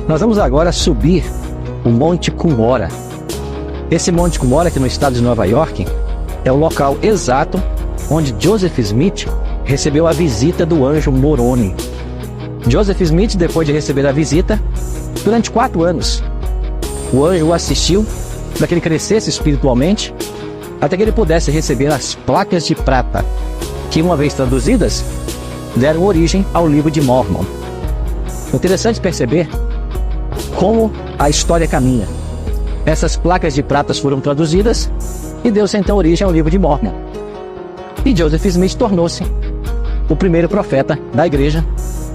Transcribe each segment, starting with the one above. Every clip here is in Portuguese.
Nós vamos agora subir o Monte Cumorah. Esse Monte Cumorah, aqui no estado de Nova York, é o local exato onde Joseph Smith recebeu a visita do anjo Moroni. Joseph Smith, depois de receber a visita, durante 4 anos, o anjo o assistiu para que ele crescesse espiritualmente, até que ele pudesse receber as placas de prata, que, uma vez traduzidas, deram origem ao livro de Mórmon. Interessante perceber como a história caminha. Essas placas de prata foram traduzidas e deu-se então origem ao livro de Mórmon. E Joseph Smith tornou-se o primeiro profeta da igreja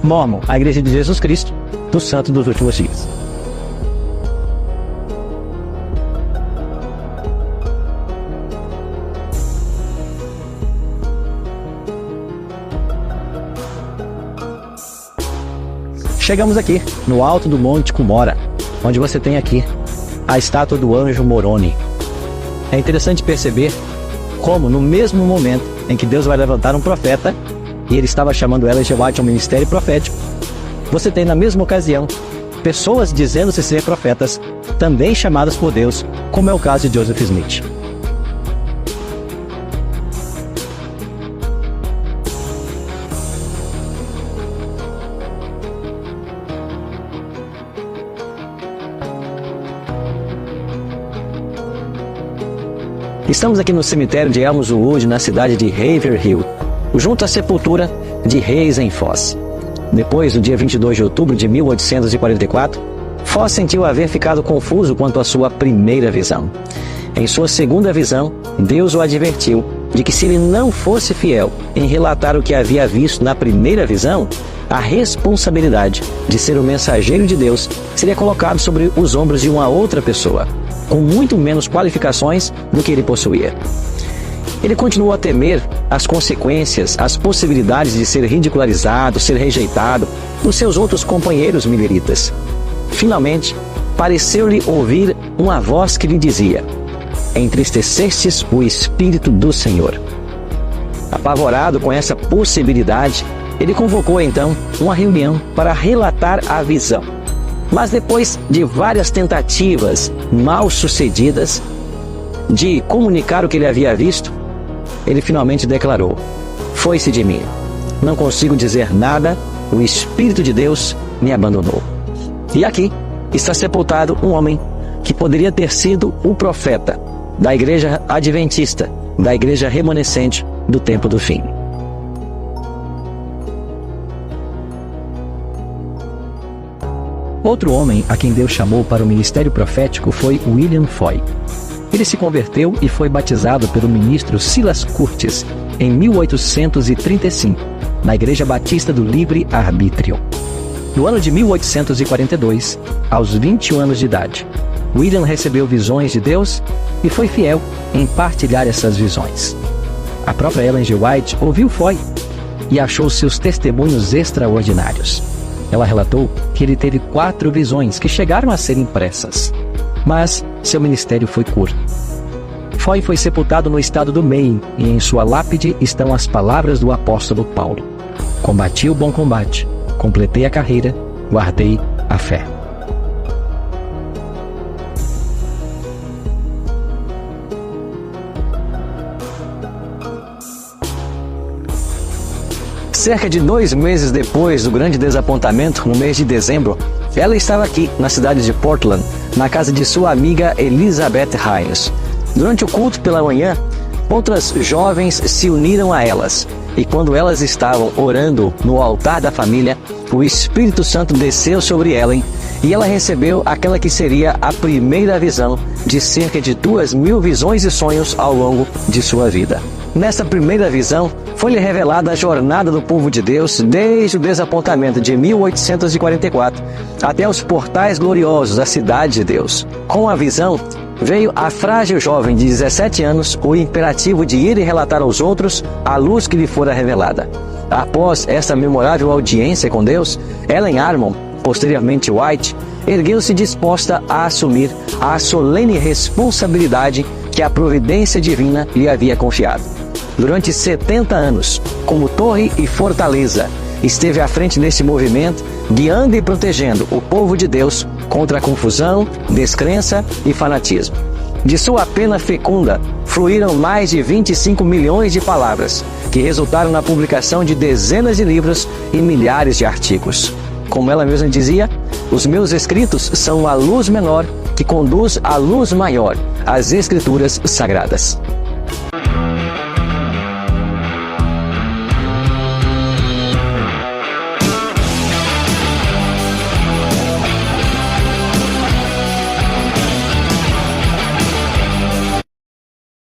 Mórmon, a igreja de Jesus Cristo, do Santo dos Últimos Dias. Chegamos aqui, no alto do Monte Cumorah, onde você tem aqui a estátua do anjo Moroni. É interessante perceber como, no mesmo momento em que Deus vai levantar um profeta, e ele estava chamando Ellen G. White ao ministério profético, você tem na mesma ocasião pessoas dizendo-se ser profetas, também chamadas por Deus, como é o caso de Joseph Smith. Estamos aqui no cemitério de Elmwood, na cidade de Haverhill, junto à sepultura de reis em Foz. Depois, no dia 22 de outubro de 1844, Foz sentiu haver ficado confuso quanto à sua primeira visão. Em sua segunda visão, Deus o advertiu de que, se ele não fosse fiel em relatar o que havia visto na primeira visão, a responsabilidade de ser o mensageiro de Deus seria colocado sobre os ombros de uma outra pessoa, com muito menos qualificações do que ele possuía. Ele continuou a temer as consequências, as possibilidades de ser ridicularizado, ser rejeitado por seus outros companheiros mileritas. Finalmente, pareceu-lhe ouvir uma voz que lhe dizia: entristecestes o Espírito do Senhor. Apavorado com essa possibilidade, ele convocou então uma reunião para relatar a visão. Mas depois de várias tentativas mal sucedidas de comunicar o que ele havia visto, ele finalmente declarou: foi-se de mim, não consigo dizer nada, o Espírito de Deus me abandonou. E aqui está sepultado um homem que poderia ter sido o profeta da igreja adventista, da igreja remanescente do tempo do fim. Outro homem a quem Deus chamou para o ministério profético foi William Foy. Ele se converteu e foi batizado pelo ministro Silas Curtis em 1835, na Igreja Batista do Livre Arbítrio. No ano de 1842, aos 21 anos de idade, William recebeu visões de Deus e foi fiel em partilhar essas visões. A própria Ellen G. White ouviu Foy e achou seus testemunhos extraordinários. Ela relatou que ele teve 4 visões que chegaram a ser impressas, mas seu ministério foi curto. Foy foi sepultado no estado do Maine e em sua lápide estão as palavras do apóstolo Paulo: combati o bom combate, completei a carreira, guardei a fé. Cerca de 2 meses depois do grande desapontamento, no mês de dezembro, ela estava aqui, na cidade de Portland, na casa de sua amiga Elizabeth Hines. Durante o culto pela manhã, outras jovens se uniram a elas. E quando elas estavam orando no altar da família, o Espírito Santo desceu sobre Ellen e ela recebeu aquela que seria a primeira visão de cerca de 2.000 visões e sonhos ao longo de sua vida. Nessa primeira visão, foi-lhe revelada a jornada do povo de Deus desde o desapontamento de 1844 até os portais gloriosos da cidade de Deus. Com a visão, veio à frágil jovem de 17 anos o imperativo de ir e relatar aos outros a luz que lhe fora revelada. Após essa memorável audiência com Deus, Ellen Armon, posteriormente White, ergueu-se disposta a assumir a solene responsabilidade que a providência divina lhe havia confiado. Durante 70 anos, como torre e fortaleza, esteve à frente desse movimento, guiando e protegendo o povo de Deus contra a confusão, descrença e fanatismo. De sua pena fecunda, fluíram mais de 25 milhões de palavras, que resultaram na publicação de dezenas de livros e milhares de artigos. Como ela mesma dizia, os meus escritos são a luz menor que conduz à luz maior, as Escrituras Sagradas.